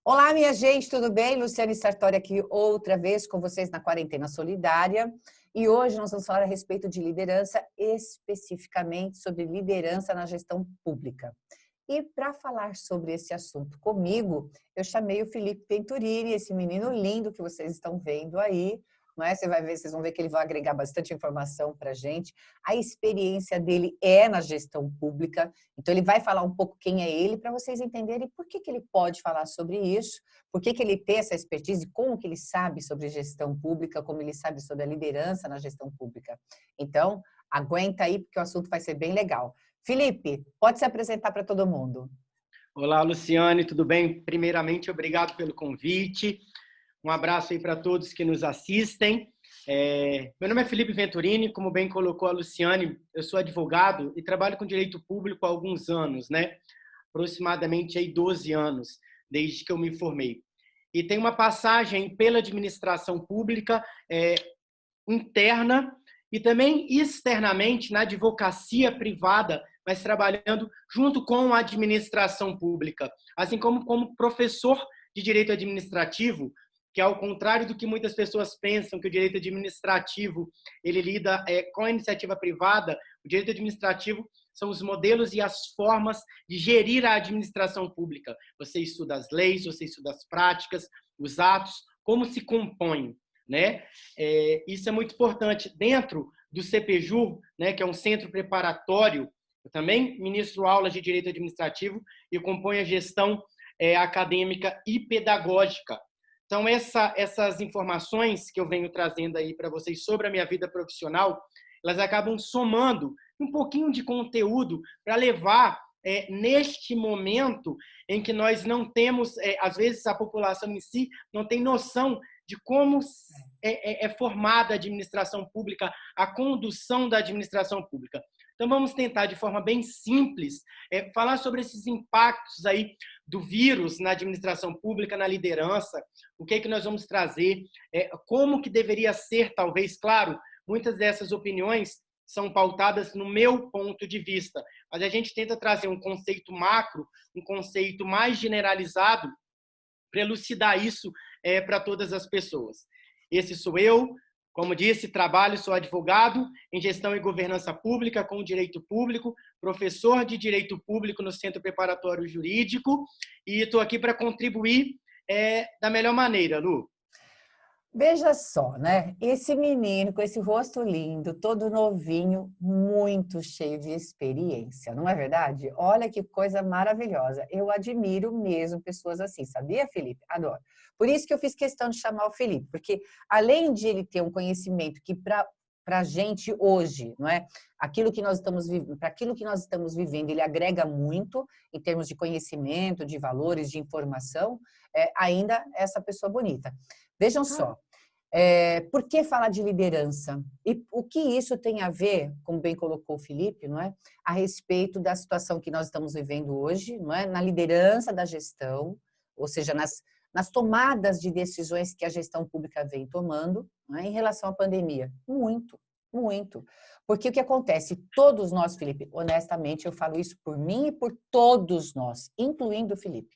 Olá, minha gente, tudo bem? Luciane Sartori aqui outra vez com vocês na Quarentena Solidária. E hoje nós vamos falar a respeito de liderança, especificamente sobre liderança na gestão pública. E para falar sobre esse assunto comigo, eu chamei o Felipe Venturini, esse menino lindo que vocês estão vendo aí. Não é? Vocês vão ver que ele vai agregar bastante informação para a gente. A experiência dele é na gestão pública, então ele vai falar um pouco quem é ele, para vocês entenderem por que ele pode falar sobre isso, por que ele tem essa expertise, como que ele sabe sobre gestão pública, como ele sabe sobre a liderança na gestão pública. Então, aguenta aí, porque o assunto vai ser bem legal. Felipe, pode se apresentar para todo mundo. Olá, Luciane, tudo bem? Primeiramente, obrigado pelo convite. Um abraço aí para todos que nos assistem. Meu nome é Felipe Venturini, como bem colocou a Luciane, eu sou advogado e trabalho com direito público há alguns anos, né? Aproximadamente aí 12 anos, desde que eu me formei. E tenho uma passagem pela administração pública interna e também externamente na advocacia privada, mas trabalhando junto com a administração pública, assim como professor de direito administrativo, que ao contrário do que muitas pessoas pensam, que o direito administrativo ele lida com a iniciativa privada, o direito administrativo são os modelos e as formas de gerir a administração pública. Você estuda as leis, você estuda as práticas, os atos, como se compõem, né? Isso é muito importante. Dentro do CPJUR, né, que é um centro preparatório, eu também ministro aulas de direito administrativo e componho a gestão acadêmica e pedagógica. Então, essas informações que eu venho trazendo aí para vocês sobre a minha vida profissional, elas acabam somando um pouquinho de conteúdo para levar neste momento em que nós não temos, às vezes a população em si não tem noção de como é formada a administração pública, a condução da administração pública. Então, vamos tentar, de forma bem simples, falar sobre esses impactos aí do vírus na administração pública, na liderança, o que é que nós vamos trazer, como que deveria ser, talvez, claro, muitas dessas opiniões são pautadas no meu ponto de vista, mas a gente tenta trazer um conceito macro, um conceito mais generalizado, para elucidar isso para todas as pessoas. Esse sou eu, como disse, trabalho, sou advogado em gestão e governança pública com direito público, professor de direito público no Centro Preparatório Jurídico e estou aqui para contribuir da melhor maneira, Lu. Veja só, né? Esse menino com esse rosto lindo, todo novinho, muito cheio de experiência, não é verdade? Olha que coisa maravilhosa. Eu admiro mesmo pessoas assim, sabia, Felipe? Adoro. Por isso que eu fiz questão de chamar o Felipe, porque além de ele ter um conhecimento que para a gente hoje, não é? Aquilo que nós estamos vivendo, para aquilo que nós estamos vivendo, ele agrega muito em termos de conhecimento, de valores, de informação, ainda essa pessoa bonita. Vejam só, por que falar de liderança? E o que isso tem a ver, como bem colocou o Felipe, não é? A respeito da situação que nós estamos vivendo hoje, não é? Na liderança da gestão, ou seja, nas tomadas de decisões que a gestão pública vem tomando, não é? Em relação à pandemia. Muito, muito. Porque o que acontece? Todos nós, Felipe, honestamente, eu falo isso por mim e por todos nós, incluindo o Felipe.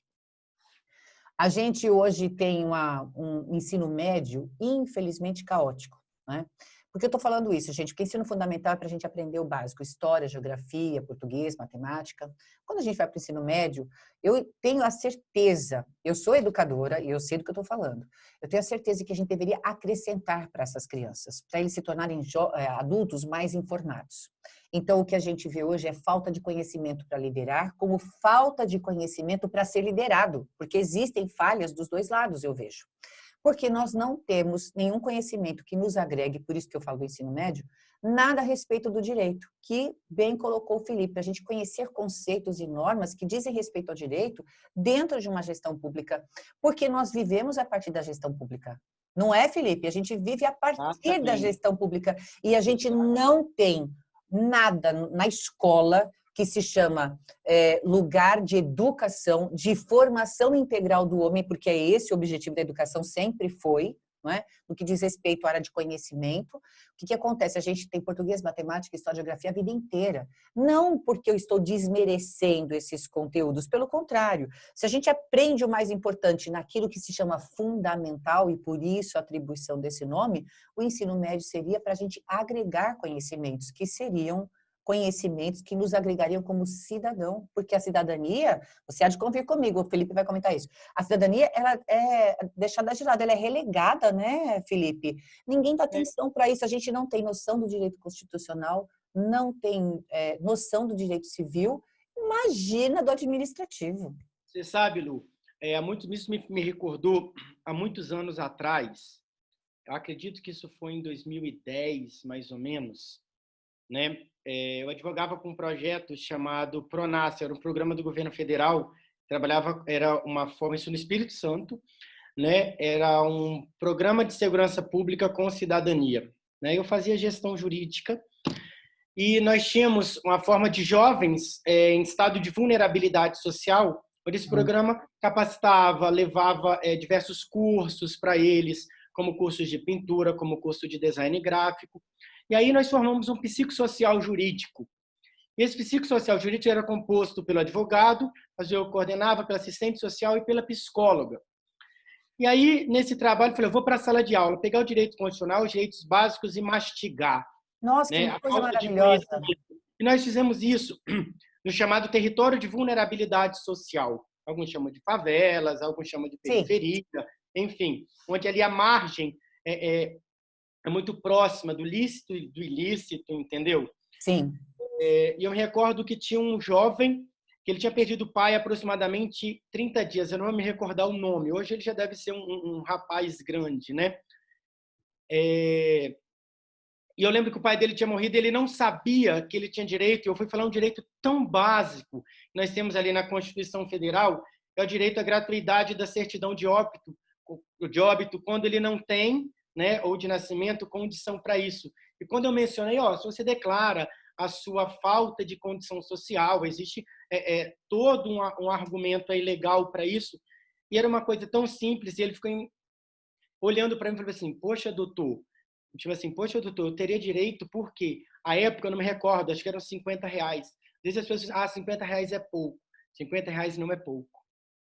A gente hoje tem um ensino médio, infelizmente, caótico, né? Por que eu estou falando isso, gente? Porque ensino fundamental é para a gente aprender o básico, história, geografia, português, matemática. Quando a gente vai para o ensino médio, eu tenho a certeza, eu sou educadora e eu sei do que eu estou falando, eu tenho a certeza que a gente deveria acrescentar para essas crianças, para eles se tornarem adultos mais informados. Então, o que a gente vê hoje é falta de conhecimento para liderar, como falta de conhecimento para ser liderado, porque existem falhas dos dois lados, eu vejo. Porque nós não temos nenhum conhecimento que nos agregue, por isso que eu falo do ensino médio, nada a respeito do direito, que bem colocou o Felipe, a gente conhecer conceitos e normas que dizem respeito ao direito dentro de uma gestão pública, porque nós vivemos a partir da gestão pública. Não é, Felipe? A gente vive a partir da gestão pública e a gente não tem nada na escola que se chama lugar de educação, de formação integral do homem, porque é esse o objetivo da educação, sempre foi, não é? No que diz respeito à área de conhecimento. O que acontece? A gente tem português, matemática, história, geografia a vida inteira. Não porque eu estou desmerecendo esses conteúdos, pelo contrário. Se a gente aprende o mais importante naquilo que se chama fundamental, e por isso a atribuição desse nome, o ensino médio seria para a gente agregar conhecimentos, que seriam conhecimentos que nos agregariam como cidadão, porque a cidadania, você há de convir comigo, o Felipe vai comentar isso, a cidadania, ela é deixada de lado, ela é relegada, né, Felipe? Ninguém dá atenção para isso, a gente não tem noção do direito constitucional, não tem noção do direito civil, imagina do administrativo. Você sabe, Lu, isso me recordou há muitos anos atrás, eu acredito que isso foi em 2010, mais ou menos, né? Eu advogava com um projeto chamado Pronas, era um programa do governo federal, era uma forma, isso no Espírito Santo, né? Era um programa de segurança pública com cidadania, né? Eu fazia gestão jurídica e nós tínhamos uma forma de jovens em estado de vulnerabilidade social, onde esse programa capacitava, levava diversos cursos para eles, como cursos de pintura, como curso de design gráfico. E aí nós formamos um psicossocial jurídico. Esse psicossocial jurídico era composto pelo advogado, mas eu coordenava pela assistente social e pela psicóloga. E aí, nesse trabalho, eu falei, eu vou para a sala de aula, pegar o direito constitucional, os direitos básicos e mastigar. Nossa, né? que coisa maravilhosa. E nós fizemos isso no chamado território de vulnerabilidade social. Alguns chamam de favelas, alguns chamam de periferia, sim, enfim, onde ali a margem é muito próxima do lícito e do ilícito, entendeu? Sim. E eu me recordo que tinha um jovem que ele tinha perdido o pai há aproximadamente 30 dias, eu não vou me recordar o nome, hoje ele já deve ser um rapaz grande, né? E eu lembro que o pai dele tinha morrido, ele não sabia que ele tinha direito, e eu fui falar um direito tão básico que nós temos ali na Constituição Federal, que é o direito à gratuidade da certidão de óbito quando ele não tem, né, ou de nascimento, condição para isso. E quando eu mencionei, se você declara a sua falta de condição social, existe todo um argumento aí legal para isso, e era uma coisa tão simples, e ele ficou olhando para mim e falou assim, poxa, doutor, eu teria direito porque, à época, eu não me recordo, acho que eram R$50. Às vezes as pessoas dizem, R$50 é pouco. R$50 não é pouco.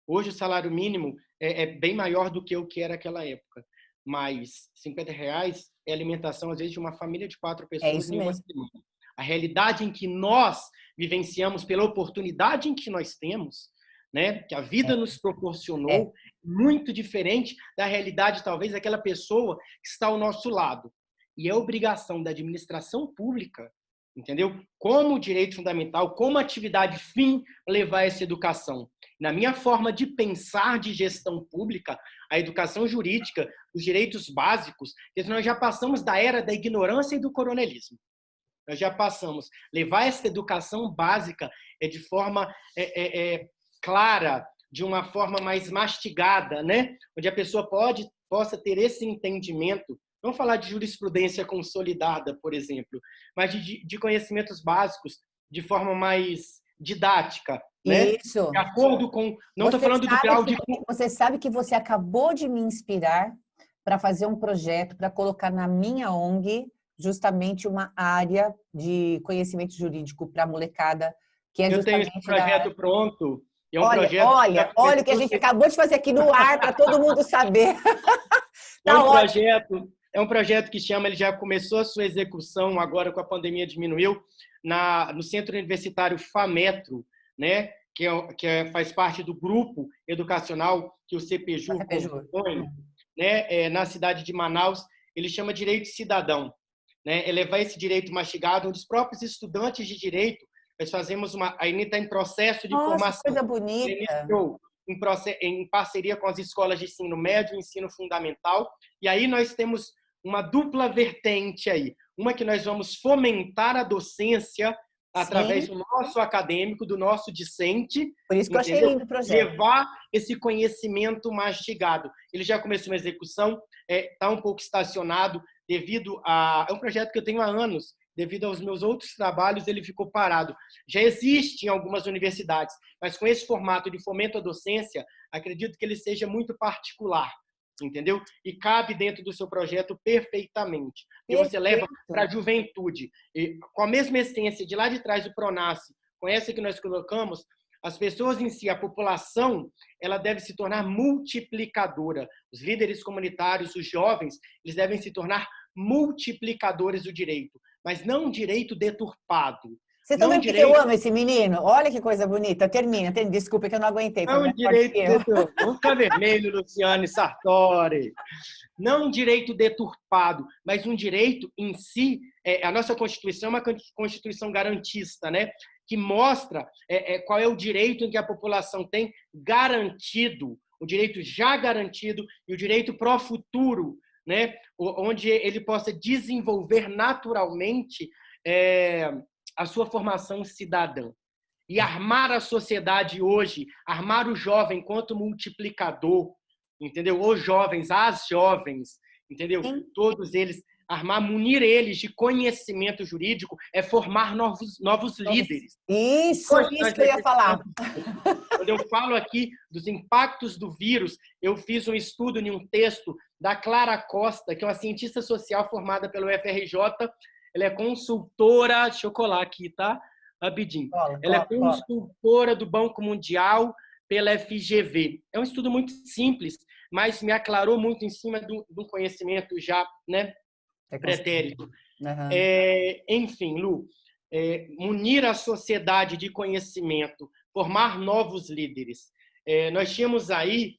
Hoje o salário mínimo é bem maior do que o que era naquela época. Mas R$50 é alimentação, às vezes, de uma família de 4 pessoas em uma semana. A realidade em que nós vivenciamos, pela oportunidade em que nós temos, né, que a vida nos proporcionou, muito diferente da realidade, talvez, daquela pessoa que está ao nosso lado. E é obrigação da administração pública, entendeu? Como direito fundamental, como atividade fim, levar essa educação. Na minha forma de pensar de gestão pública, a educação jurídica, os direitos básicos, nós já passamos da era da ignorância e do coronelismo. Nós já passamos. Levar essa educação básica de forma clara, de uma forma mais mastigada, né? Onde a pessoa possa ter esse entendimento. Não falar de jurisprudência consolidada, por exemplo, mas de conhecimentos básicos de forma mais didática, né? Isso. De acordo com... Não estou falando do grau de... Você sabe que você acabou de me inspirar para fazer um projeto, para colocar na minha ONG justamente uma área de conhecimento jurídico para a molecada, que é justamente... Eu tenho esse projeto pronto. E é um olha o que a gente acabou de fazer aqui no ar para todo mundo saber. É um projeto que ele já começou a sua execução, agora com a pandemia diminuiu, no Centro Universitário FAMetro, né? que faz parte do grupo educacional que o CPJur compõe, né? Na cidade de Manaus. Ele chama Direito Cidadão. Né? É levar esse direito mastigado, onde os próprios estudantes de direito, nós fazemos ainda está em processo de formação. Coisa bonita. Em parceria com as escolas de ensino médio e ensino fundamental. E aí nós temos uma dupla vertente aí. Uma que nós vamos fomentar a docência através do nosso acadêmico, do nosso discente. Por isso que eu achei lindo o projeto. Levar esse conhecimento mastigado. Ele já começou uma execução, está um pouco estacionado devido a... É um projeto que eu tenho há anos. Devido aos meus outros trabalhos, ele ficou parado. Já existe em algumas universidades, mas com esse formato de fomento à docência, acredito que ele seja muito particular. entendeu? E cabe dentro do seu projeto perfeitamente. Porque você leva Perfeito. para a juventude, e com a mesma essência de lá de trás do Pronace, com essa que nós colocamos, as pessoas em si, a população, ela deve se tornar multiplicadora. Os líderes comunitários, os jovens, eles devem se tornar multiplicadores do direito, mas não um direito deturpado. Vocês estão Não vendo porque eu direito amo esse menino? Olha que coisa bonita. Termina. Desculpa que eu não aguentei. Foi Não mais forte que direito eu. deturpado. Vamos ficar vermelho, Luciane Sartori. Não um direito deturpado, mas um direito em si. A nossa Constituição é uma Constituição garantista, né? Que mostra qual é o direito em que a população tem garantido, o direito já garantido e o direito para o futuro, né? Onde ele possa desenvolver naturalmente a sua formação cidadã. E armar a sociedade hoje, armar o jovem enquanto multiplicador, entendeu? Os jovens, as jovens, entendeu? Sim. Todos eles, armar, munir eles de conhecimento jurídico é formar novos líderes. Isso que eu ia falar. Quando eu falo aqui dos impactos do vírus, eu fiz um estudo em um texto da Clara Costa, que é uma cientista social formada pelo FRJ. Ela é consultora, deixa eu colar aqui, tá? Rapidinho. Ela é consultora do Banco Mundial pela FGV. É um estudo muito simples, mas me aclarou muito em cima do conhecimento já, né, pretérito. Uhum. Enfim, Lu, munir a sociedade de conhecimento, formar novos líderes. Nós tínhamos aí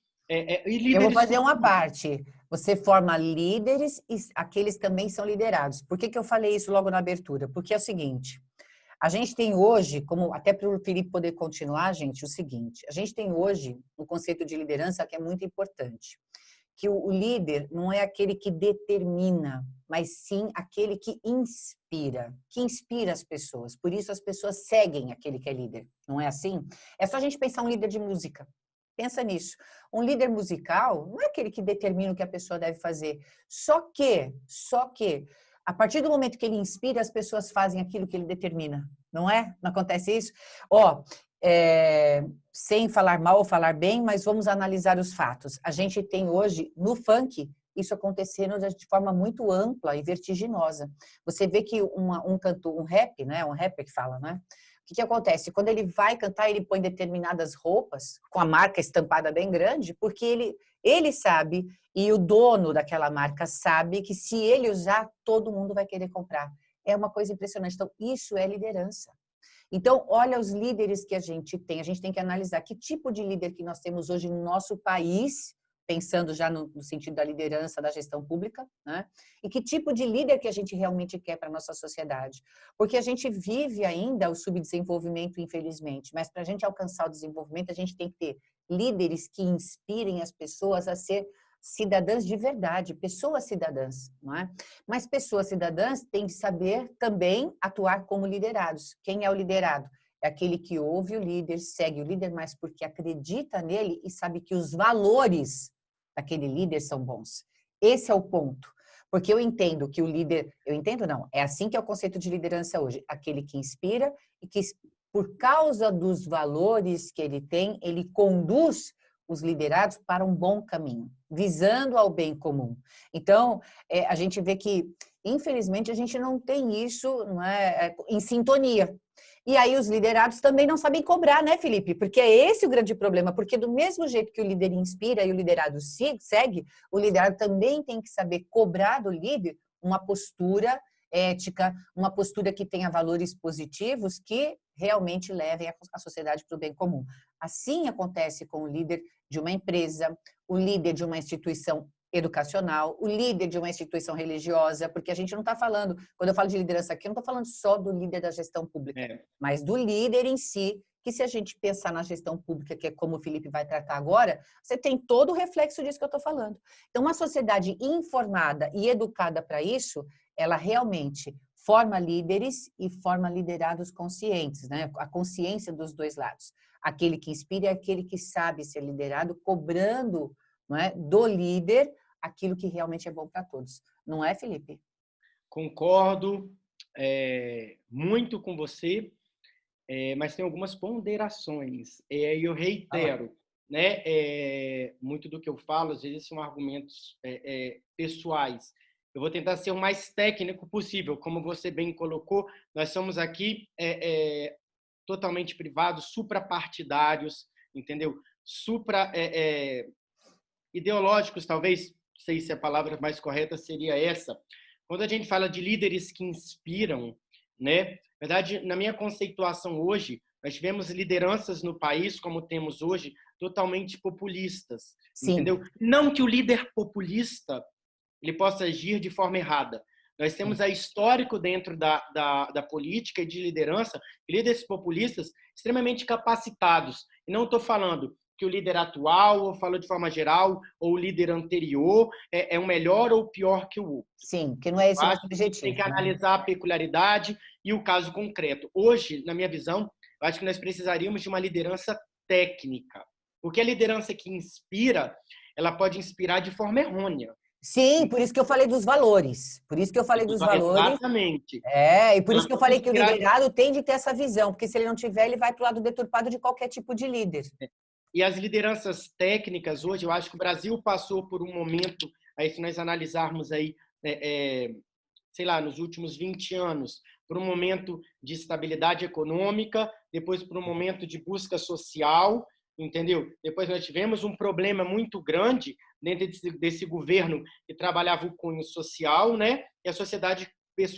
líderes. Eu vou fazer uma parte. Você forma líderes e aqueles também são liderados. Por que eu falei isso logo na abertura? Porque é o seguinte, a gente tem hoje, como até para o Felipe poder continuar, gente, o seguinte, a gente tem hoje um conceito de liderança que é muito importante, que o líder não é aquele que determina, mas sim aquele que inspira as pessoas. Por isso as pessoas seguem aquele que é líder, não é assim? É só a gente pensar um líder de música. Pensa nisso. Um líder musical não é aquele que determina o que a pessoa deve fazer. Só que, a partir do momento que ele inspira, as pessoas fazem aquilo que ele determina. Não é? Não acontece isso? Sem falar mal ou falar bem, mas vamos analisar os fatos. A gente tem hoje, no funk, isso acontecendo de forma muito ampla e vertiginosa. Você vê que um cantor, um rap, né? Um rapper que fala, né? O que acontece? Quando ele vai cantar, ele põe determinadas roupas, com a marca estampada bem grande, porque ele sabe, e o dono daquela marca sabe, que se ele usar, todo mundo vai querer comprar. É uma coisa impressionante. Então, isso é liderança. Então, olha os líderes que a gente tem que analisar que tipo de líder que nós temos hoje no nosso país, pensando já no sentido da liderança, da gestão pública, né? E que tipo de líder que a gente realmente quer para a nossa sociedade. Porque a gente vive ainda o subdesenvolvimento, infelizmente, mas para a gente alcançar o desenvolvimento, a gente tem que ter líderes que inspirem as pessoas a ser cidadãs de verdade, pessoas cidadãs, não é? Mas pessoas cidadãs têm que saber também atuar como liderados. Quem é o liderado? É aquele que ouve o líder, segue o líder, mas porque acredita nele e sabe que os valores daquele líder são bons. Esse é o ponto. Porque eu entendo que o líder... Eu entendo não, é assim que é o conceito de liderança hoje. Aquele que inspira e que, por causa dos valores que ele tem, ele conduz os liderados para um bom caminho, visando ao bem comum. Então, a gente vê que, infelizmente, a gente não tem isso, não é, em sintonia. E aí os liderados também não sabem cobrar, né, Felipe? Porque é esse o grande problema, porque do mesmo jeito que o líder inspira e o liderado segue, o liderado também tem que saber cobrar do líder uma postura ética, uma postura que tenha valores positivos que realmente levem a sociedade para o bem comum. Assim acontece com o líder de uma empresa, o líder de uma instituição educacional, o líder de uma instituição religiosa, porque a gente não está falando, quando eu falo de liderança aqui, eu não estou falando só do líder da gestão pública, mas do líder em si, que se a gente pensar na gestão pública, que é como o Felipe vai tratar agora, você tem todo o reflexo disso que eu estou falando. Então, uma sociedade informada e educada para isso, ela realmente forma líderes e forma liderados conscientes, né? A consciência dos dois lados. Aquele que inspira é aquele que sabe ser liderado, cobrando, não é, do líder aquilo que realmente é bom para todos. Não é, Felipe? Concordo muito com você, mas tem algumas ponderações. E eu reitero, né, muito do que eu falo, às vezes, são argumentos pessoais. Eu vou tentar ser o mais técnico possível. Como você bem colocou, nós somos aqui totalmente privados, suprapartidários, entendeu? Ideológicos, talvez, não sei se a palavra mais correta seria essa. Quando a gente fala de líderes que inspiram, né? Na verdade, na minha conceituação hoje, nós tivemos lideranças no país, como temos hoje, totalmente populistas, Sim. entendeu? Não que o líder populista ele possa agir de forma errada. Nós temos aí histórico dentro da política e de liderança, líderes populistas extremamente capacitados. E não estou falando que o líder atual, ou falo de forma geral, ou o líder anterior, é um melhor ou pior que o outro. Sim, que não é esse o nosso objetivo. Tem que analisar a peculiaridade e o caso concreto. Hoje, na minha visão, eu acho que nós precisaríamos de uma liderança técnica. Porque a liderança que inspira, ela pode inspirar de forma errônea. Sim, por isso que eu falei dos valores. Por isso que eu falei dos valores. Exatamente. E por isso que eu falei que o liderado tem de ter essa visão, porque se ele não tiver, ele vai para o lado deturpado de qualquer tipo de líder. E as lideranças técnicas hoje, eu acho que o Brasil passou por um momento, aí se nós analisarmos aí, sei lá, nos últimos 20 anos, por um momento de estabilidade econômica, depois por um momento de busca social, entendeu? Depois nós tivemos um problema muito grande dentro desse governo que trabalhava o cunho social, né? E a sociedade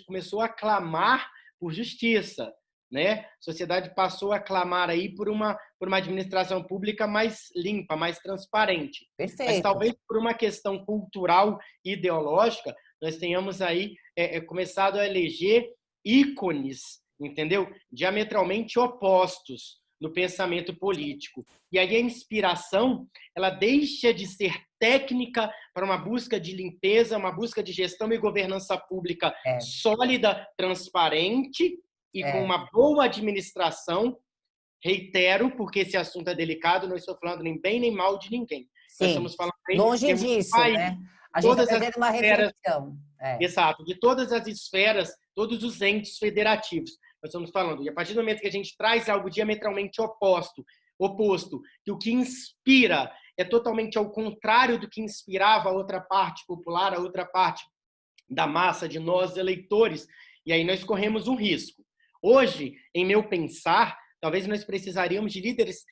começou a clamar por justiça, né? A sociedade passou a clamar aí por uma administração pública mais limpa, mais transparente. Perfeito. Mas talvez por uma questão cultural e ideológica, nós tenhamos aí começado a eleger ícones, entendeu? Diametralmente opostos no pensamento político. E aí a inspiração, ela deixa de ser técnica para uma busca de limpeza, uma busca de gestão e governança pública sólida, transparente e com uma boa administração. Reitero, porque esse assunto é delicado, não estou falando nem bem nem mal de ninguém. Sim, nós estamos falando longe disso, né? A gente está fazendo uma reflexão. Exato, de todas as esferas, todos os entes federativos. Nós estamos falando. E a partir do momento que a gente traz algo diametralmente oposto, que o que inspira é totalmente ao contrário do que inspirava a outra parte popular, a outra parte da massa de nós eleitores, e aí nós corremos um risco. Hoje, em meu pensar, talvez nós precisaríamos de líderes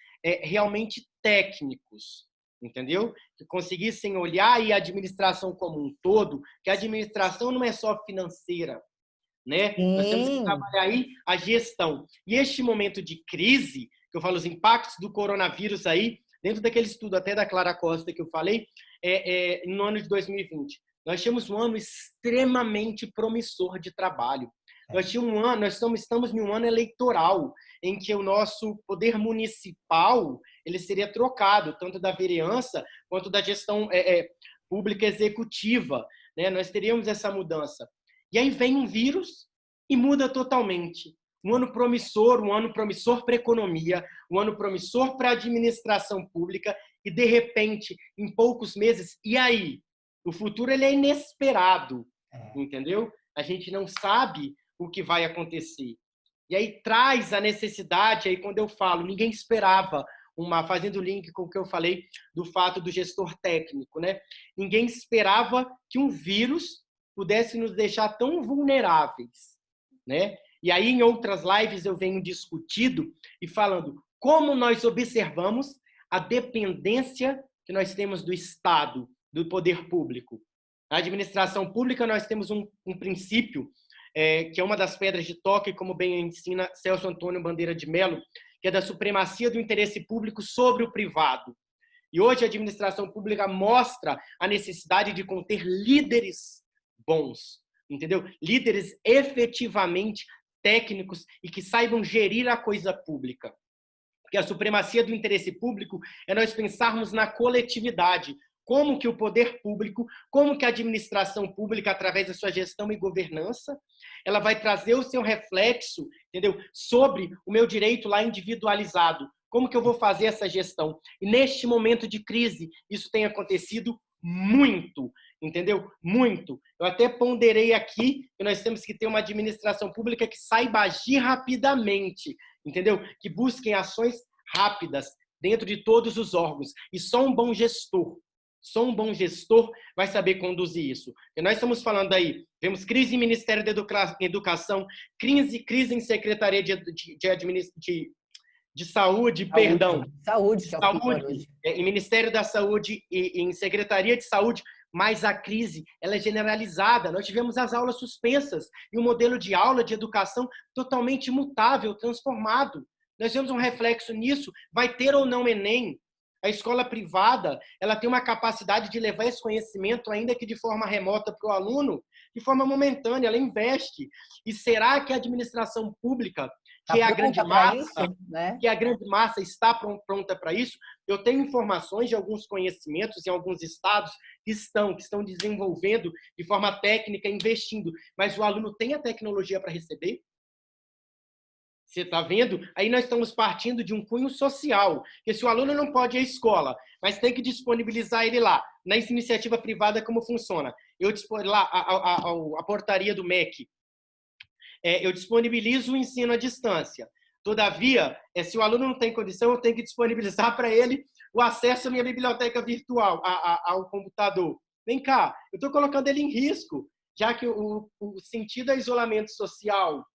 realmente técnicos, entendeu? Que conseguissem olhar e a administração como um todo, que a administração não é só financeira, né? Nós temos que trabalhar aí a gestão. E este momento de crise, que eu falo os impactos do coronavírus aí, dentro daquele estudo até da Clara Costa que eu falei, no ano de 2020, nós tínhamos um ano extremamente promissor de trabalho. Nós estamos em um ano eleitoral, em que o nosso poder municipal ele seria trocado, tanto da vereança quanto da gestão pública executiva, né? Nós teríamos essa mudança. E aí vem um vírus e muda totalmente. Um ano promissor para a economia, um ano promissor para a administração pública, e, de repente, em poucos meses, e aí? O futuro ele é inesperado, entendeu? A gente não sabe o que vai acontecer. E aí traz a necessidade, aí quando eu falo, ninguém esperava, fazendo o link com o que eu falei do fato do gestor técnico, né? Ninguém esperava que um vírus pudesse nos deixar tão vulneráveis, né? E aí em outras lives eu venho discutido e falando como nós observamos a dependência que nós temos do Estado, do poder público. Na administração pública nós temos um princípio que é uma das pedras de toque, como bem ensina Celso Antônio Bandeira de Mello, que é da supremacia do interesse público sobre o privado. E hoje a administração pública mostra a necessidade de conter líderes bons, entendeu? Líderes efetivamente técnicos e que saibam gerir a coisa pública. Porque a supremacia do interesse público é nós pensarmos na coletividade, como que o poder público, como que a administração pública, através da sua gestão e governança, ela vai trazer o seu reflexo, entendeu? Sobre o meu direito lá individualizado. Como que eu vou fazer essa gestão? E neste momento de crise, isso tem acontecido muito, entendeu? Muito. Eu até ponderei aqui que nós temos que ter uma administração pública que saiba agir rapidamente, entendeu? Que busquem ações rápidas, dentro de todos os órgãos. E só um bom gestor vai saber conduzir isso. E nós estamos falando aí, vemos crise em Ministério da Educação, crise em Secretaria de Saúde, perdão. Saúde, que é o pior hoje. Em Ministério da Saúde e em Secretaria de Saúde, mas a crise ela é generalizada. Nós tivemos as aulas suspensas e o modelo de aula de educação totalmente imutável, transformado. Nós vemos um reflexo nisso. Vai ter ou não Enem? A escola privada ela tem uma capacidade de levar esse conhecimento, ainda que de forma remota, para o aluno, de forma momentânea, ela investe. E será que a administração pública, que é a grande massa, isso, né? que a grande massa está pronta para isso? Eu tenho informações de alguns conhecimentos em alguns estados que estão desenvolvendo de forma técnica, investindo, mas o aluno tem a tecnologia para receber? Você está vendo? Aí nós estamos partindo de um cunho social, que se o aluno não pode ir à escola, mas tem que disponibilizar ele lá. Na iniciativa privada, como funciona? Eu disponibilizo lá a portaria do MEC. Eu disponibilizo o ensino à distância. Todavia, se o aluno não tem condição, eu tenho que disponibilizar para ele o acesso à minha biblioteca virtual, ao computador. Vem cá, eu estou colocando ele em risco, já que o sentido é isolamento social.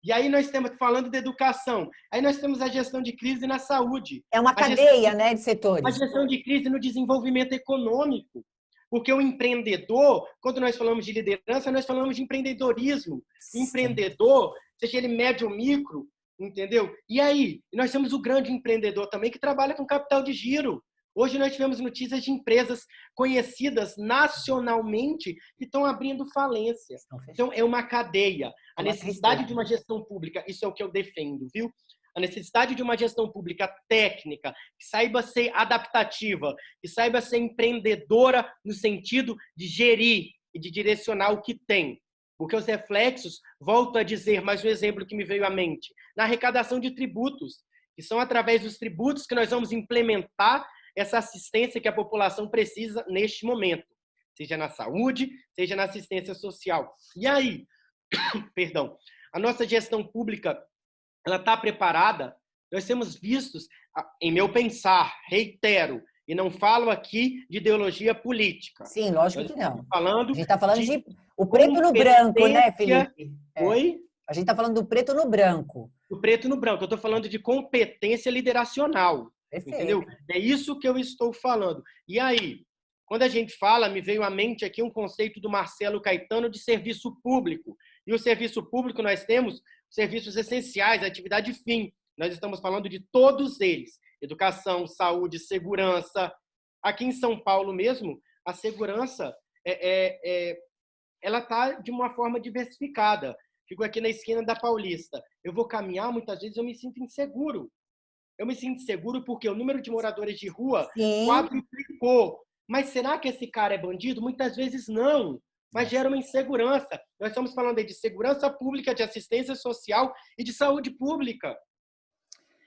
E aí nós estamos falando de educação. Aí nós temos a gestão de crise na saúde. É uma cadeia, né, de setores. A gestão de crise no desenvolvimento econômico. Porque o empreendedor, quando nós falamos de liderança, nós falamos de empreendedorismo. Sim. Empreendedor, seja ele médio ou micro, entendeu? E aí, nós temos o grande empreendedor também, que trabalha com capital de giro. Hoje nós tivemos notícias de empresas conhecidas nacionalmente que estão abrindo falência. Então, é uma cadeia. A necessidade de uma gestão pública, isso é o que eu defendo, viu? A necessidade de uma gestão pública técnica, que saiba ser adaptativa, que saiba ser empreendedora no sentido de gerir e de direcionar o que tem. Porque os reflexos, volto a dizer, mais um exemplo que me veio à mente, na arrecadação de tributos, que são através dos tributos que nós vamos implementar essa assistência que a população precisa neste momento, seja na saúde, seja na assistência social. E aí, perdão, a nossa gestão pública, ela está preparada? Nós temos vistos, em meu pensar, reitero, e não falo aqui de ideologia política. Sim, lógico que não. A gente está falando de o preto no branco, né, Felipe? Oi? A gente está falando do preto no branco. O preto no branco. Eu estou falando de competência lideracional. Perfeito. Entendeu? É isso que eu estou falando. E aí, quando a gente fala, me veio à mente aqui um conceito do Marcelo Caetano de serviço público. E o serviço público nós temos serviços essenciais, atividade fim. Nós estamos falando de todos eles. Educação, saúde, segurança. Aqui em São Paulo mesmo, a segurança ela está de uma forma diversificada. Fico aqui na esquina da Paulista. Eu vou caminhar, muitas vezes eu me sinto inseguro. Eu me sinto seguro porque o número de moradores de rua quadruplicou. Mas será que esse cara é bandido? Muitas vezes não. Mas gera uma insegurança. Nós estamos falando aí de segurança pública, de assistência social e de saúde pública.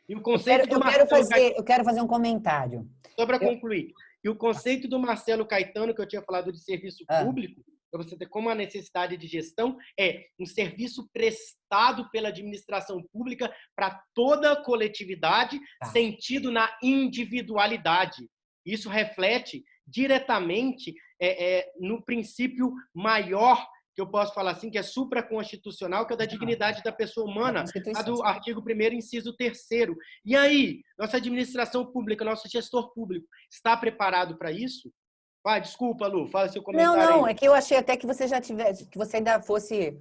E o conceito eu quero fazer um comentário. Só para concluir. E o conceito do Marcelo Caetano, que eu tinha falado de serviço público, para você ter como a necessidade de gestão, é um serviço prestado pela administração pública para toda a coletividade, sentido na individualidade. Isso reflete diretamente no princípio maior, que eu posso falar assim, que é supraconstitucional, que é da dignidade da pessoa humana, a do artigo 1º, inciso 3º. E aí, nossa administração pública, nosso gestor público, está preparado para isso? Desculpa, Lu, fala seu comentário. Não, é que eu achei até que você já tivesse, que você ainda fosse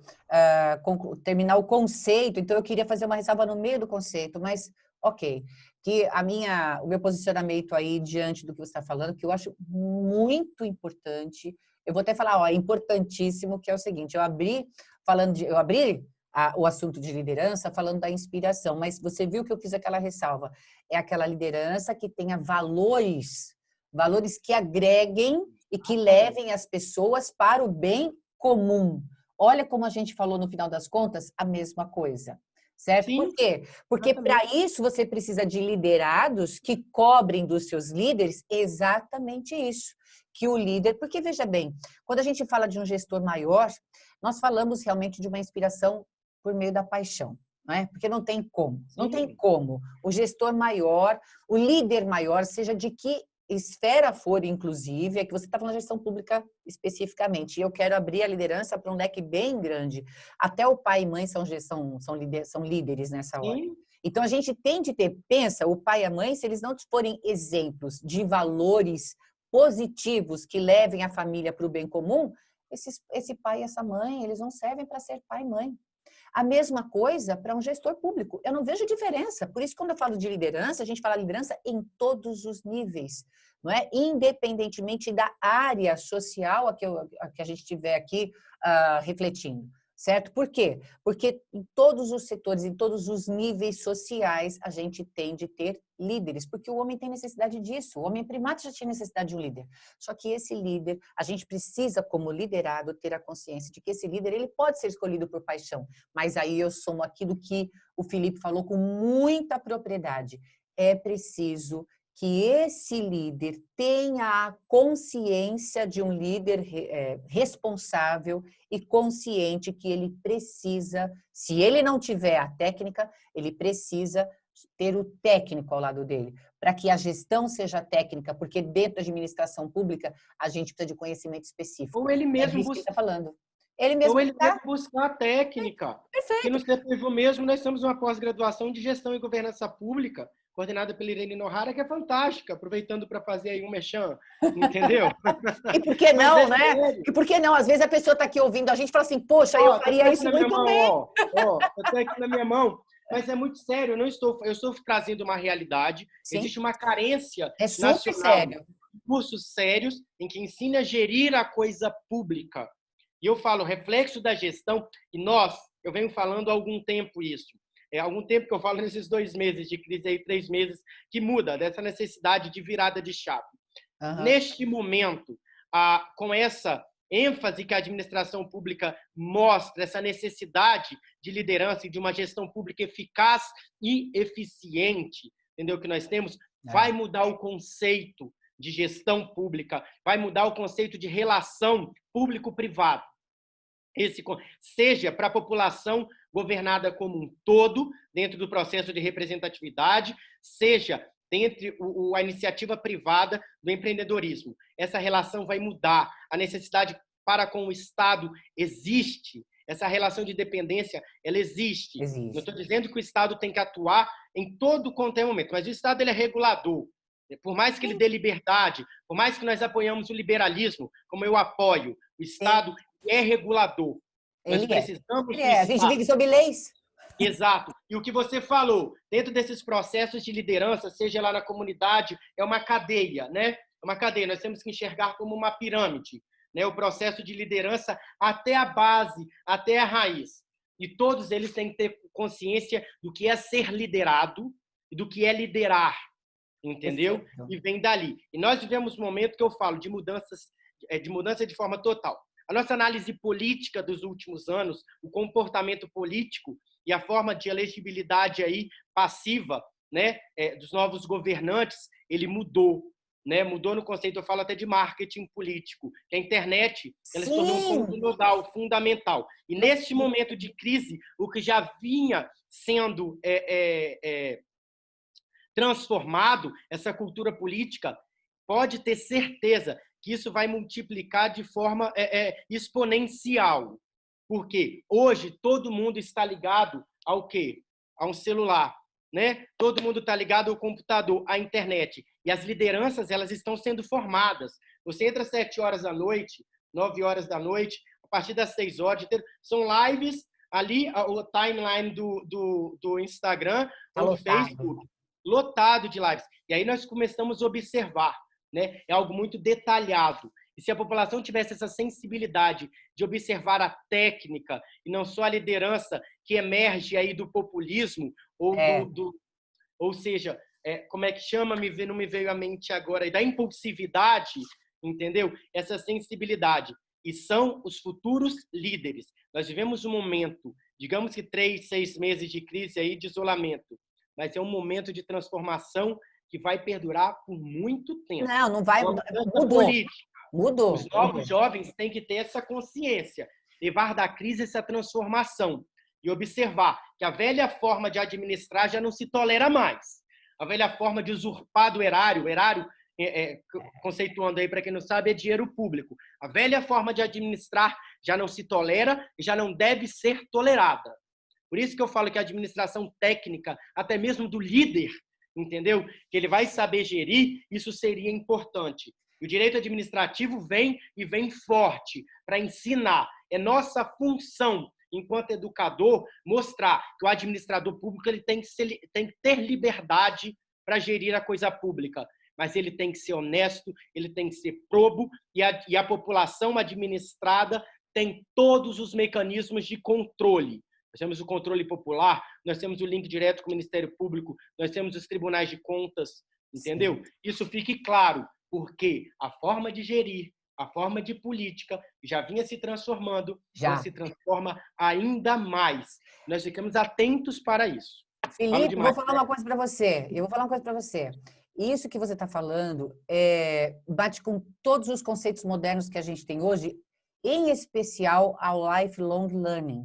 terminar o conceito, então eu queria fazer uma ressalva no meio do conceito, mas ok. Que o meu posicionamento aí diante do que você está falando, que eu acho muito importante, eu vou até falar, importantíssimo, que é o seguinte, eu abri o assunto de liderança falando da inspiração, mas você viu que eu fiz aquela ressalva, é aquela liderança que tenha valores que agreguem e que levem as pessoas para o bem comum. Olha como a gente falou no final das contas, a mesma coisa. Certo? Sim, por quê? Porque para isso você precisa de liderados que cobrem dos seus líderes exatamente isso. Que o líder... Porque, veja bem, quando a gente fala de um gestor maior, nós falamos realmente de uma inspiração por meio da paixão. não é? Porque não tem como. Não tem Sim. como. O gestor maior, o líder maior, seja de que esfera for, inclusive, é que você está falando de gestão pública especificamente, e eu quero abrir a liderança para um leque bem grande. Até o pai e mãe são líderes nessa hora. Sim. Então, a gente tem de ter, pensa, o pai e a mãe, se eles não forem exemplos de valores positivos que levem a família para o bem comum, esse pai e essa mãe, eles não servem para ser pai e mãe. A mesma coisa para um gestor público. Eu não vejo diferença. Por isso, quando eu falo de liderança, a gente fala liderança em todos os níveis, não é? Independentemente da área social a que a gente estiver aqui refletindo. Certo? Por quê? Porque em todos os setores, em todos os níveis sociais, a gente tem de ter líderes, porque o homem tem necessidade disso. O homem primata já tinha necessidade de um líder. Só que esse líder, a gente precisa, como liderado, ter a consciência de que esse líder ele pode ser escolhido por paixão. Mas aí eu somo aquilo que o Felipe falou com muita propriedade. É preciso que esse líder tenha a consciência de um líder responsável e consciente que ele precisa, se ele não tiver a técnica, ele precisa ter o técnico ao lado dele, para que a gestão seja técnica, porque dentro da administração pública a gente precisa de conhecimento específico. Ou ele É mesmo disso que ele buscar. está falando. Ele mesmo Deve buscar a técnica. Que no perfeito. CEPIVO mesmo, nós temos uma pós-graduação de gestão e governança pública, coordenada pela Irene Nohara, que é fantástica, aproveitando para fazer aí um merchan, entendeu? E por que Mas não, é né? sério. E por que não? Às vezes a pessoa está aqui ouvindo a gente e fala assim, poxa, eu faria isso muito bem. Eu tenho aqui na minha mão. Mas é muito sério, eu estou trazendo uma realidade. Sim. Existe uma carência É super nacional sério. de cursos sérios em que ensina a gerir a coisa pública. E eu falo, reflexo da gestão, e eu venho falando há algum tempo isso. É algum tempo que eu falo nesses 2 meses de crise aí, 3 meses, que muda dessa necessidade de virada de chave. Uhum. Neste momento, com essa ênfase que a administração pública mostra, essa necessidade de liderança e de uma gestão pública eficaz e eficiente, entendeu? Que nós temos, vai mudar o conceito de gestão pública, vai mudar o conceito de relação público-privado. Seja para a população governada como um todo, dentro do processo de representatividade, seja dentro a iniciativa privada do empreendedorismo. Essa relação vai mudar. A necessidade para com o Estado existe. Essa relação de dependência, ela existe. Não estou dizendo que o Estado tem que atuar em todo quanto é momento, mas o Estado ele é regulador. Por mais que ele dê liberdade, por mais que nós apoiamos o liberalismo, como eu apoio, o Estado é regulador. Nós precisamos do Estado. A gente vive sob leis. Exato. E o que você falou, dentro desses processos de liderança, seja lá na comunidade, é uma cadeia, né? É uma cadeia. Nós temos que enxergar como uma pirâmide, né? O processo de liderança até a base, até a raiz. E todos eles têm que ter consciência do que é ser liderado e do que é liderar. Entendeu? E vem dali. E nós vivemos um momento que eu falo de mudança de forma total. A nossa análise política dos últimos anos, o comportamento político e a forma de elegibilidade aí passiva, né, dos novos governantes, ele mudou, né? Mudou no conceito, eu falo até de marketing político. A internet, ela se tornou um ponto nodal, fundamental. E neste momento de crise, o que já vinha sendo transformado, essa cultura política, pode ter certeza que isso vai multiplicar de forma exponencial. Porque hoje todo mundo está ligado ao quê? A um celular, né? Todo mundo está ligado ao computador, à internet. E as lideranças, elas estão sendo formadas. Você entra às 7 horas da noite, 9 horas da noite, a partir das 6 horas, são lives ali, o timeline do Instagram ou do Facebook, lotado de lives. E aí nós começamos a observar, né? É algo muito detalhado. E se a população tivesse essa sensibilidade de observar a técnica e não só a liderança que emerge aí do populismo, ou seja, como é que chama? Não me veio à mente agora, da impulsividade, entendeu? Essa sensibilidade. E são os futuros líderes. Nós vivemos um momento, digamos que 3, 6 meses de crise aí, de isolamento, mas é um momento de transformação que vai perdurar por muito tempo. Não vai. Mudou. Os novos jovens têm que ter essa consciência, levar da crise essa transformação. e observar que a velha forma de administrar já não se tolera mais. A velha forma de usurpar do erário, o erário, conceituando aí para quem não sabe, é dinheiro público. A velha forma de administrar já não se tolera e já não deve ser tolerada. Por isso que eu falo que a administração técnica, até mesmo do líder, entendeu? Que ele vai saber gerir, isso seria importante. E o direito administrativo vem e vem forte para ensinar. É nossa função, enquanto educador, mostrar que o administrador público ele tem que ter liberdade para gerir a coisa pública. Mas ele tem que ser honesto, ele tem que ser probo, e a população administrada tem todos os mecanismos de controle. Nós temos o controle popular, nós temos o link direto com o Ministério Público, nós temos os tribunais de contas, entendeu? Sim. Isso fique claro, porque a forma de gerir, a forma de política já vinha se transformando, já se transforma ainda mais. Nós ficamos atentos para isso. Felipe, eu vou falar uma coisa para você. Isso que você está falando bate com todos os conceitos modernos que a gente tem hoje, em especial ao lifelong learning.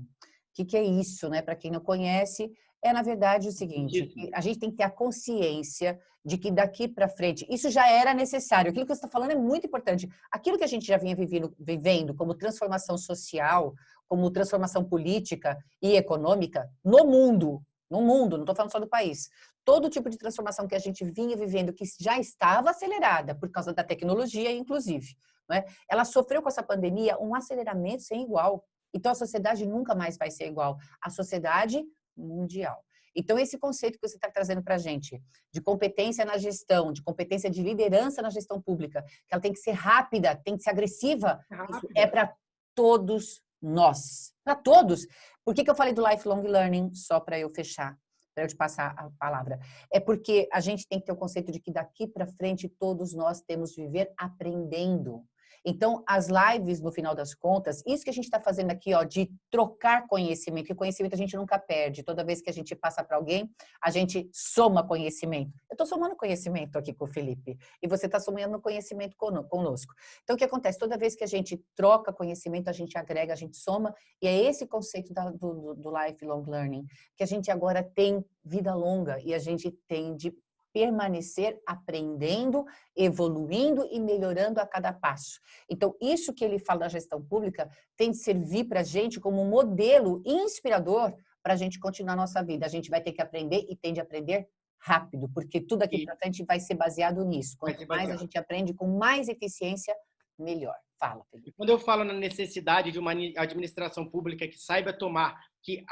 O que é isso, né? Para quem não conhece, na verdade, o seguinte, a gente tem que ter a consciência de que daqui para frente, isso já era necessário. Aquilo que você está falando é muito importante. Aquilo que a gente já vinha vivendo como transformação social, como transformação política e econômica no mundo, não estou falando só do país. Todo tipo de transformação que a gente vinha vivendo, que já estava acelerada por causa da tecnologia, inclusive, né? Ela sofreu com essa pandemia um aceleramento sem igual. Então, a sociedade nunca mais vai ser igual. A sociedade mundial. Então, esse conceito que você está trazendo para a gente, de competência na gestão, de competência de liderança na gestão pública, que ela tem que ser rápida, tem que ser agressiva, isso é para todos nós. Para todos. Por que eu falei do lifelong learning? Só para eu fechar, para eu te passar a palavra. É porque a gente tem que ter o conceito de que daqui para frente todos nós temos de viver aprendendo. Então, as lives, no final das contas, isso que a gente está fazendo aqui, ó, de trocar conhecimento, que conhecimento a gente nunca perde. Toda vez que a gente passa para alguém, a gente soma conhecimento. Eu estou somando conhecimento aqui com o Felipe, e você está somando conhecimento conosco. Então, o que acontece? Toda vez que a gente troca conhecimento, a gente agrega, a gente soma, e é esse conceito do lifelong learning, que a gente agora tem vida longa, e a gente tem de permanecer aprendendo, evoluindo e melhorando a cada passo. Então, isso que ele fala da gestão pública tem de servir para a gente como um modelo inspirador para a gente continuar a nossa vida. A gente vai ter que aprender e tem de aprender rápido, porque tudo aqui para frente vai ser baseado nisso. Quanto mais a gente aprende com mais eficiência, melhor. Fala, Pedro. E quando eu falo na necessidade de uma administração pública que saiba tomar, que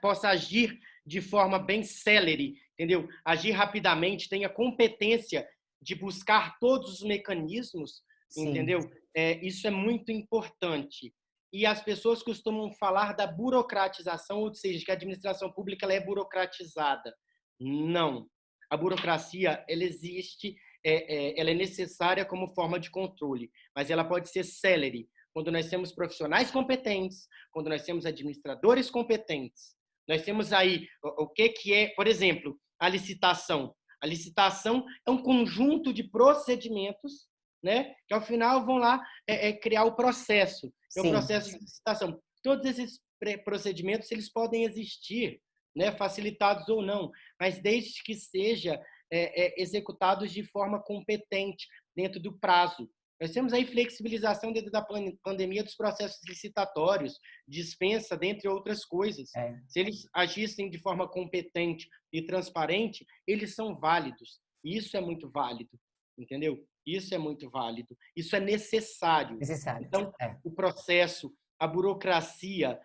possa agir de forma bem célere, entendeu? Agir rapidamente, tenha competência de buscar todos os mecanismos, sim, entendeu? Isso é muito importante. E as pessoas costumam falar da burocratização, ou seja, que a administração pública ela é burocratizada. Não. A burocracia, ela existe, ela é necessária como forma de controle, mas ela pode ser célere quando nós temos profissionais competentes, quando nós temos administradores competentes. Nós temos aí o que é, por exemplo, a licitação. A licitação é um conjunto de procedimentos, né, que ao final vão lá criar o processo, que é o processo de licitação. Todos esses procedimentos eles podem existir, né, facilitados ou não, mas desde que seja executados de forma competente, dentro do prazo. Nós temos aí flexibilização dentro da pandemia dos processos licitatórios, dispensa, dentre outras coisas. Se eles agissem de forma competente e transparente, eles são válidos. E isso é muito válido, entendeu? Isso é muito válido. Isso é necessário. Então, o processo, a burocracia,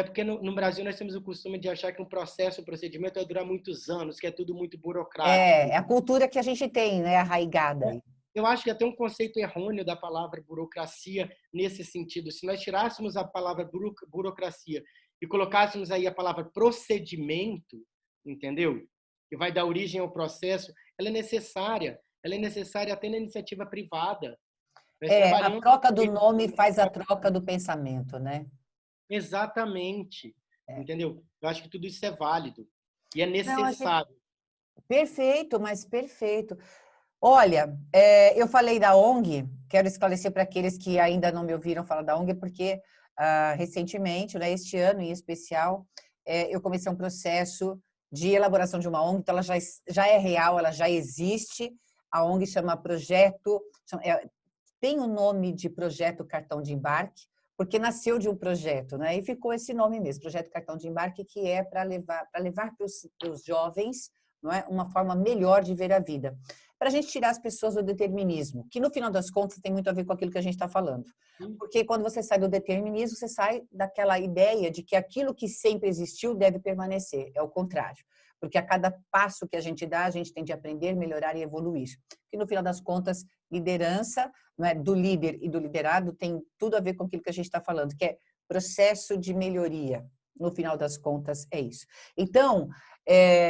porque no Brasil nós temos o costume de achar que um processo, um procedimento vai durar muitos anos, que é tudo muito burocrático. É a cultura que a gente tem, né, arraigada. Eu acho que até um conceito errôneo da palavra burocracia nesse sentido. Se nós tirássemos a palavra burocracia e colocássemos aí a palavra procedimento, entendeu? Que vai dar origem ao processo, ela é necessária. Ela é necessária até na iniciativa privada. A troca do nome faz a troca do pensamento, né? Exatamente. Entendeu? Eu acho que tudo isso é válido e é necessário. Perfeito, mas perfeito. Olha, eu falei da ONG, quero esclarecer para aqueles que ainda não me ouviram falar da ONG, porque recentemente, né, este ano em especial, eu comecei um processo de elaboração de uma ONG, então ela já é real, ela já existe. A ONG chama Projeto, tem o nome de Projeto Cartão de Embarque, porque nasceu de um projeto, né? E ficou esse nome mesmo, Projeto Cartão de Embarque, que é para levar para os jovens, não é, uma forma melhor de ver a vida. Para a gente tirar as pessoas do determinismo, que no final das contas tem muito a ver com aquilo que a gente está falando. Porque quando você sai do determinismo, você sai daquela ideia de que aquilo que sempre existiu deve permanecer. É o contrário. Porque a cada passo que a gente dá, a gente tem de aprender, melhorar e evoluir. E no final das contas, liderança, não é, do líder e do liderado tem tudo a ver com aquilo que a gente está falando, que é processo de melhoria. No final das contas, é isso. Então,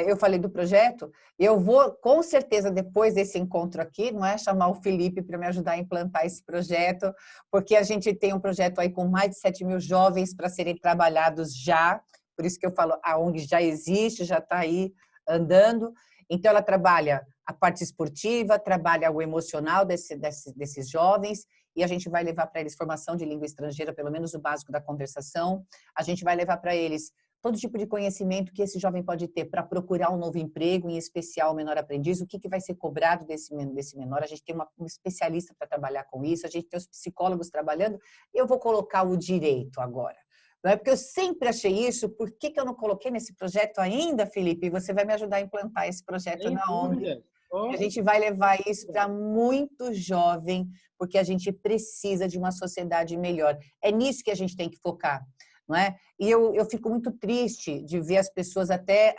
eu falei do projeto, eu vou, com certeza, depois desse encontro aqui, não é, chamar o Felipe para me ajudar a implantar esse projeto, porque a gente tem um projeto aí com mais de 7.000 jovens para serem trabalhados já, por isso que eu falo, a ONG já existe, já está aí andando, então ela trabalha a parte esportiva, trabalha o emocional desses jovens, e a gente vai levar para eles formação de língua estrangeira, pelo menos o básico da conversação, a gente vai levar para eles todo tipo de conhecimento que esse jovem pode ter para procurar um novo emprego, em especial o menor aprendiz, o que vai ser cobrado desse menor, a gente tem um especialista para trabalhar com isso, a gente tem os psicólogos trabalhando, eu vou colocar o direito agora. Não é porque eu sempre achei isso, por que eu não coloquei nesse projeto ainda, Felipe? Você vai me ajudar a implantar esse projeto na ONG. A gente vai levar isso para muito jovem, porque a gente precisa de uma sociedade melhor. É nisso que a gente tem que focar, não é? E eu fico muito triste de ver as pessoas até...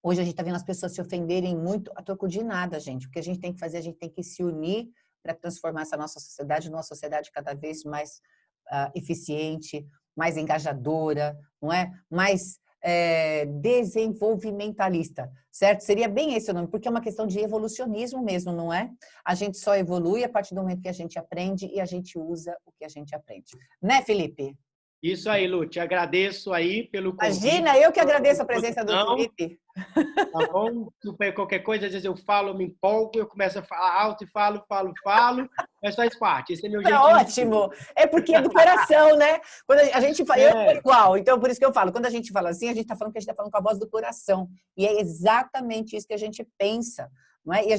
hoje a gente está vendo as pessoas se ofenderem muito a troco de nada, gente. O que a gente tem que fazer, a gente tem que se unir para transformar essa nossa sociedade numa sociedade cada vez mais eficiente, mais engajadora, não é? Mais desenvolvimentalista, certo? Seria bem esse o nome, porque é uma questão de evolucionismo mesmo, não é? A gente só evolui a partir do momento que a gente aprende e a gente usa o que a gente aprende. Né, Felipe? Isso aí, Lu. Te agradeço aí pelo convite. Imagina, eu que agradeço a presença do Felipe. Tá bom? Qualquer coisa, às vezes eu falo, eu me empolgo, eu começo a falar alto e falo, mas faz parte. Esse é meu jeito. É ótimo. É porque é do coração, né? Quando a gente fala, eu sou igual, então por isso que eu falo, quando a gente fala assim, a gente está falando que a gente está falando com a voz do coração. E é exatamente isso que a gente pensa. Não é? E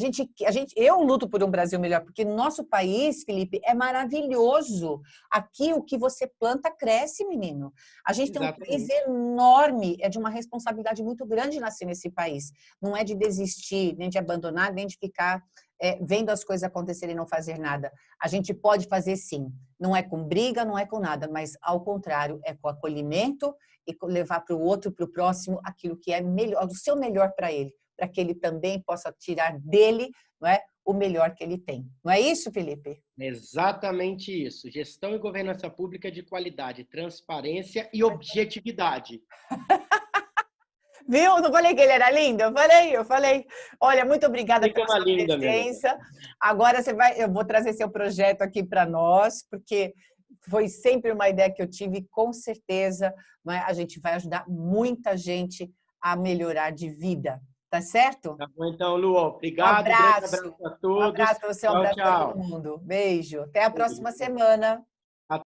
eu luto por um Brasil melhor, porque nosso país, Felipe, é maravilhoso. Aqui o que você planta cresce, menino. A gente tem um país enorme, é de uma responsabilidade muito grande nascer nesse país. Não é de desistir, nem de abandonar, nem de ficar vendo as coisas acontecerem e não fazer nada. A gente pode fazer sim. Não é com briga, não é com nada, mas ao contrário, é com acolhimento e levar para o outro, para o próximo, aquilo que é melhor, o seu melhor para ele, para que ele também possa tirar dele, não é, o melhor que ele tem. Não é isso, Felipe? Exatamente isso. Gestão e governança pública de qualidade, transparência e objetividade. Viu? Não falei que ele era lindo? Eu falei. Olha, muito obrigada pela sua presença. Agora eu vou trazer seu projeto aqui para nós, porque foi sempre uma ideia que eu tive e com certeza, não é, a gente vai ajudar muita gente a melhorar de vida. Tá certo? Tá bom, então, Lu. Obrigado. Um abraço A todos. Um abraço para você, um abraço para todo mundo. Beijo. Até a próxima semana.